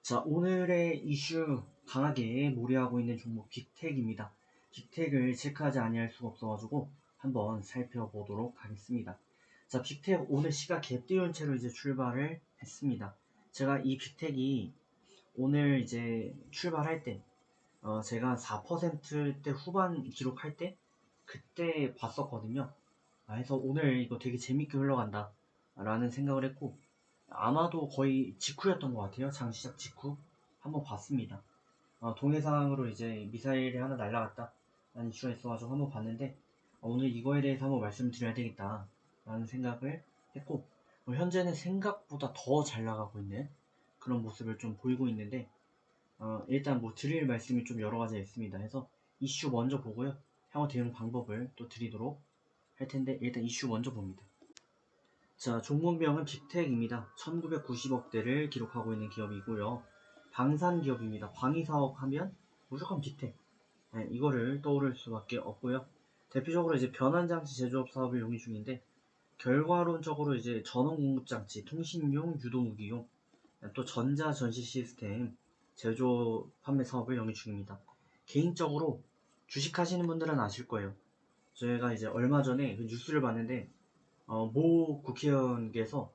자, 오늘의 이슈 강하게 몰이하고 있는 종목 빅텍입니다. 빅텍을 체크하지 아니할 수가 없어가지고 한번 살펴보도록 하겠습니다. 자, 빅텍 오늘 시가 갭 띄운 채로 이제 출발을 했습니다. 제가 이 빅텍이 오늘 이제 출발할 때, 제가 4%대 후반 기록할 때, 그때 봤었거든요. 그래서 오늘 이거 되게 재밌게 흘러간다 라는 생각을 했고, 아마도 거의 직후였던 것 같아요. 장시작 직후 한번 봤습니다. 동해상으로 이제 미사일이 하나 날라갔다 라는 이슈가 있어가지고 한번 봤는데, 오늘 이거에 대해서 한번 말씀드려야 되겠다 라는 생각을 했고, 현재는 생각보다 더 잘 나가고 있는 그런 모습을 좀 보이고 있는데, 일단 뭐 드릴 말씀이 좀 여러 가지 있습니다. 해서 이슈 먼저 보고요, 향후 대응 방법을 또 드리도록 할 텐데, 일단 이슈 먼저 봅니다. 자, 종목명은 빅텍입니다. 1990억대를 기록하고 있는 기업이고요. 방산 기업입니다. 방위사업 하면 무조건 빅텍. 네, 이거를 떠오를 수밖에 없고요. 대표적으로 이제 변환장치 제조업 사업을 용의 중인데, 결과론적으로 이제 전원공급장치, 통신용, 유도무기용, 또 전자전시 시스템 제조 판매 사업을 영위 중입니다. 개인적으로 주식하시는 분들은 아실 거예요. 저희가 이제 얼마 전에 그 뉴스를 봤는데, 모 국회의원께서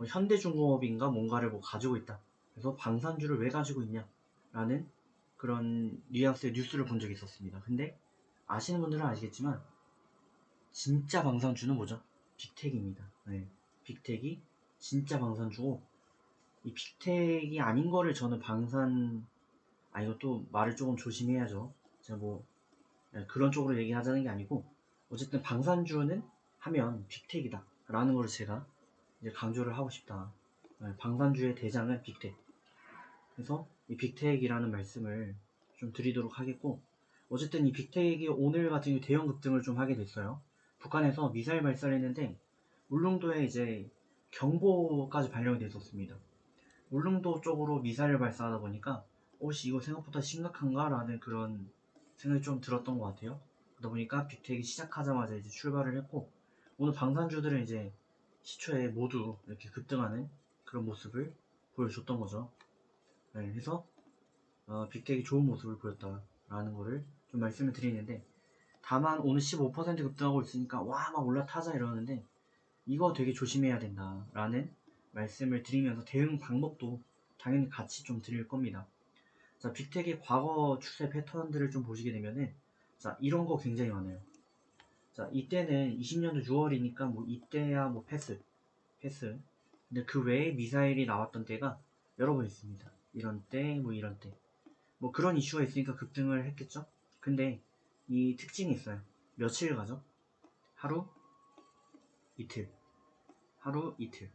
현대중공업인가 뭔가를 뭐 가지고 있다. 그래서 방산주를 왜 가지고 있냐? 라는 그런 뉘앙스의 뉴스를 본 적이 있었습니다. 근데 아시는 분들은 아시겠지만, 진짜 방산주는 뭐죠? 빅텍입니다. 네. 빅텍이 진짜 방산주고, 이 빅텍이 아닌 거를 저는 이것도 말을 조금 조심해야죠. 제가 뭐 그런 쪽으로 얘기하자는 게 아니고, 어쨌든 방산주는 하면 빅텍이다 라는 걸 제가 이제 강조를 하고 싶다. 방산주의 대장은 빅텍. 그래서 이 빅텍이라는 말씀을 좀 드리도록 하겠고, 어쨌든 이 빅텍이 오늘 같은 경우 대형 급등을 좀 하게 됐어요. 북한에서 미사일 발사를 했는데, 울릉도에 이제 경보까지 발령이 됐었습니다. 울릉도 쪽으로 미사일을 발사하다 보니까, 이거 생각보다 심각한가? 라는 그런 생각이 좀 들었던 것 같아요. 그러다 보니까 빅텍이 시작하자마자 이제 출발을 했고, 오늘 방산주들은 이제 시초에 모두 이렇게 급등하는 그런 모습을 보여줬던 거죠. 네, 그래서 빅텍이 좋은 모습을 보였다라는 거를 좀 말씀을 드리는데, 다만 오늘 15% 급등하고 있으니까 와 막 올라타자 이러는데, 이거 되게 조심해야 된다라는 말씀을 드리면서 대응 방법도 당연히 같이 좀 드릴 겁니다. 자, 빅텍의 과거 추세 패턴들을 좀 보시게 되면은, 자, 이런 거 굉장히 많아요. 자, 이때는 20년도 6월이니까 뭐 이때야 뭐 패스. 근데 그 외에 미사일이 나왔던 때가 여러 번 있습니다. 이런 때, 뭐 이런 때. 뭐 그런 이슈가 있으니까 급등을 했겠죠? 근데 이 특징이 있어요. 며칠 가죠? 하루, 이틀. 하루, 이틀.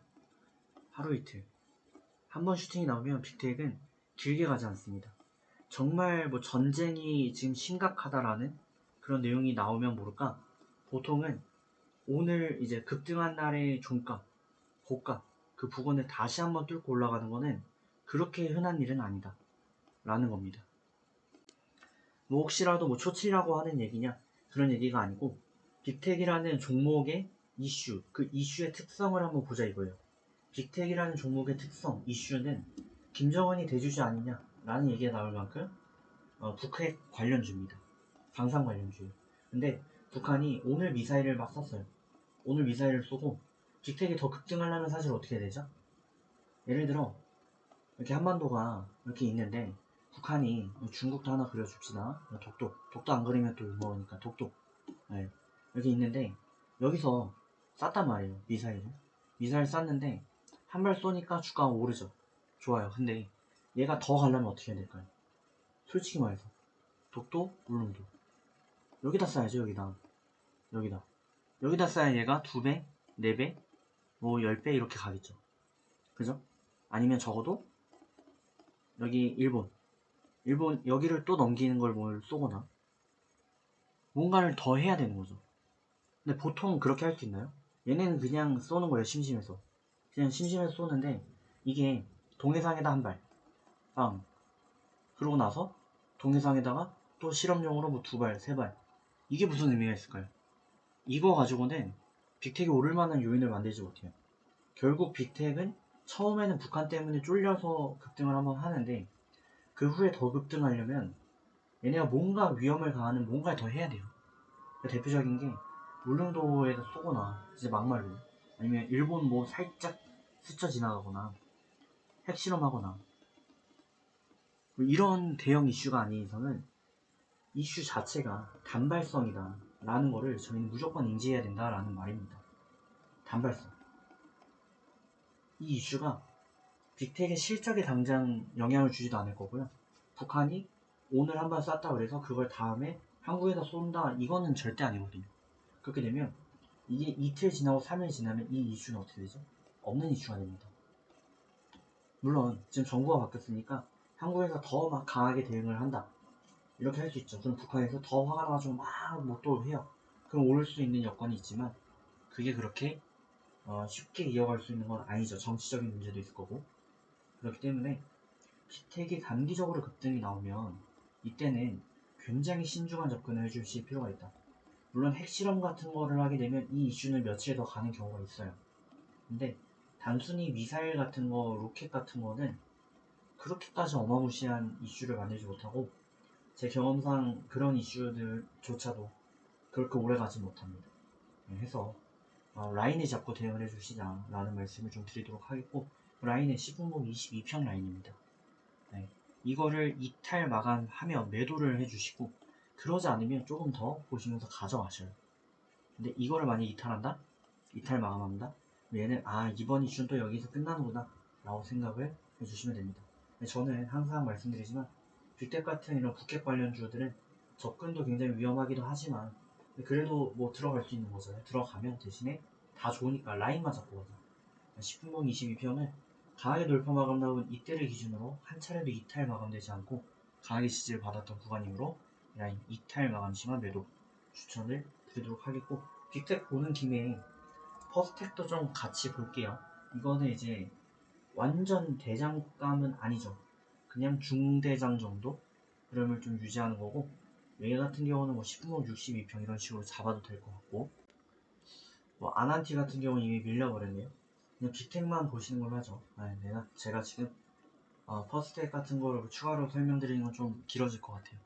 하루, 이틀. 한 번 슈팅이 나오면 빅텍은 길게 가지 않습니다. 정말 뭐 전쟁이 지금 심각하다라는 그런 내용이 나오면 모를까, 보통은 오늘 이제 급등한 날의 종가, 고가, 그 부근을 다시 한번 뚫고 올라가는 거는 그렇게 흔한 일은 아니다 라는 겁니다. 뭐 혹시라도 뭐 초치라고 하는 얘기냐, 그런 얘기가 아니고, 빅텍이라는 종목의 이슈, 그 이슈의 특성을 한번 보자 이거예요. 빅텍이라는 종목의 특성, 이슈는 김정은이 대주주 아니냐 라는 얘기가 나올 만큼 북핵 관련주입니다. 방산 관련주예요. 근데 북한이 오늘 미사일을 막 쐈어요. 오늘 미사일을 쏘고 빅텍이 더 급등하려면 사실 어떻게 해야 되죠? 예를 들어 이렇게 한반도가 이렇게 있는데, 북한이 중국도 하나 그려줍시다. 독도 안 그리면 또 욕먹으니까 독도. 네. 이렇게 있는데, 여기서 쐈단 말이에요. 미사일 쐈는데 한 발 쏘니까 주가가 오르죠. 좋아요. 근데 얘가 더 가려면 어떻게 해야 될까요? 솔직히 말해서 독도, 울릉도, 여기다 쏴야죠. 여기다 쏴야 얘가 2배, 4배, 뭐 10배 이렇게 가겠죠. 그죠? 아니면 적어도 여기 일본 여기를 또 넘기는 걸 뭘 쏘거나 뭔가를 더 해야 되는 거죠. 근데 보통 그렇게 할 수 있나요? 얘네는 그냥 쏘는 거예요. 심심해서. 그냥 심심해서 쏘는데, 이게 동해상에다 한 발, 빵. 그러고 나서 동해상에다가 또 실험용으로 뭐 2발, 3발. 이게 무슨 의미가 있을까요? 이거 가지고는 빅텍이 오를 만한 요인을 만들지 못해요. 결국 빅텍은 처음에는 북한 때문에 쫄려서 급등을 한번 하는데 그 후에 더 급등하려면 얘네가 뭔가 위험을 가하는 뭔가를 더 해야 돼요. 대표적인 게 울릉도에서 쏘거나 이제 막말로 아니면 일본 뭐 살짝 스쳐 지나가거나 핵실험하거나 뭐 이런 대형 이슈가 아닌 이상은 이슈 자체가 단발성이다 라는 거를 저희는 무조건 인지해야 된다라는 말입니다. 단발성. 이 이슈가 빅텍의 실적에 당장 영향을 주지도 않을 거고요. 북한이 오늘 한번 쐈다 그래서 그걸 다음에 한국에다 쏜다 이거는 절대 아니거든요. 그렇게 되면 이게 이틀 지나고 3일 지나면 이 이슈는 어떻게 되죠? 없는 이슈가 됩니다. 물론 지금 정부가 바뀌었으니까 한국에서 더 막 강하게 대응을 한다 이렇게 할 수 있죠. 그럼 북한에서 더 화가 나가지고 막 뭐 또 해요. 그럼 오를 수 있는 여건이 있지만 그게 그렇게 쉽게 이어갈 수 있는 건 아니죠. 정치적인 문제도 있을 거고. 그렇기 때문에 빅텍이 단기적으로 급등이 나오면 이때는 굉장히 신중한 접근을 해주실 필요가 있다. 물론 핵실험 같은 거를 하게 되면 이 이슈는 며칠 더 가는 경우가 있어요. 근데 단순히 미사일 같은 거, 로켓 같은 거는 그렇게까지 어마무시한 이슈를 만들지 못하고 제 경험상 그런 이슈들조차도 그렇게 오래 가지 못합니다. 해서 라인을 잡고 대응을 해주시자 라는 말씀을 좀 드리도록 하겠고 라인은 10분봉 22평 라인입니다. 네. 이거를 이탈 마감하면 매도를 해주시고 그러지 않으면 조금 더 보시면서 가져가셔요. 근데 이거를 만약 이탈한다? 이탈 마감한다? 얘는 이번 이슈는 또 여기서 끝나는구나 라고 생각을 해주시면 됩니다. 저는 항상 말씀드리지만 빅텍 같은 이런 국격 관련주들은 접근도 굉장히 위험하기도 하지만 그래도 뭐 들어갈 수 있는 거잖아요. 들어가면 대신에 다 좋으니까 라인만 잡고 가자. 10분봉 22평은 강하게 돌파 마감 나온 이때를 기준으로 한 차례도 이탈 마감되지 않고 강하게 지지를 받았던 구간이므로 라인 이탈 마감 시만 매도 추천을 드리도록 하겠고 빅텍 보는 김에 퍼스텍도 좀 같이 볼게요. 이거는 이제 완전 대장감은 아니죠. 그냥 중대장 정도 흐름을 좀 유지하는 거고 얘 같은 경우는 뭐 10분봉 62평 이런 식으로 잡아도 될 것 같고 뭐 아난티 같은 경우는 이미 밀려버렸네요. 그냥 빅텍만 보시는 걸로 하죠. 제가 지금 퍼스텍 같은 거를 추가로 설명드리는 건 좀 길어질 것 같아요.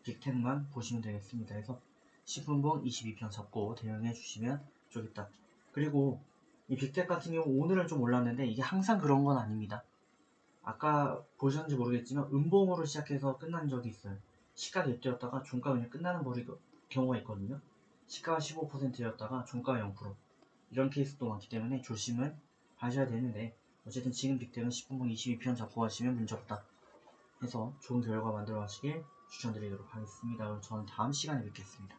빅텍만 보시면 되겠습니다. 그래서 10분봉 22평 잡고 대응해 주시면 좋겠다. 그리고 이 빅텍 같은 경우 오늘은 좀 올랐는데 이게 항상 그런 건 아닙니다. 아까 보셨는지 모르겠지만 음봉으로 시작해서 끝난 적이 있어요. 시가 대표였다가 종가 그냥 끝나는 경우가 있거든요. 시가가 15%였다가 종가가 0% 이런 케이스도 많기 때문에 조심을 하셔야 되는데 어쨌든 지금 빅텍은 10분봉 22편 잡고 가시면 문제없다 해서 좋은 결과 만들어 가시길 추천드리도록 하겠습니다. 그럼 저는 다음 시간에 뵙겠습니다.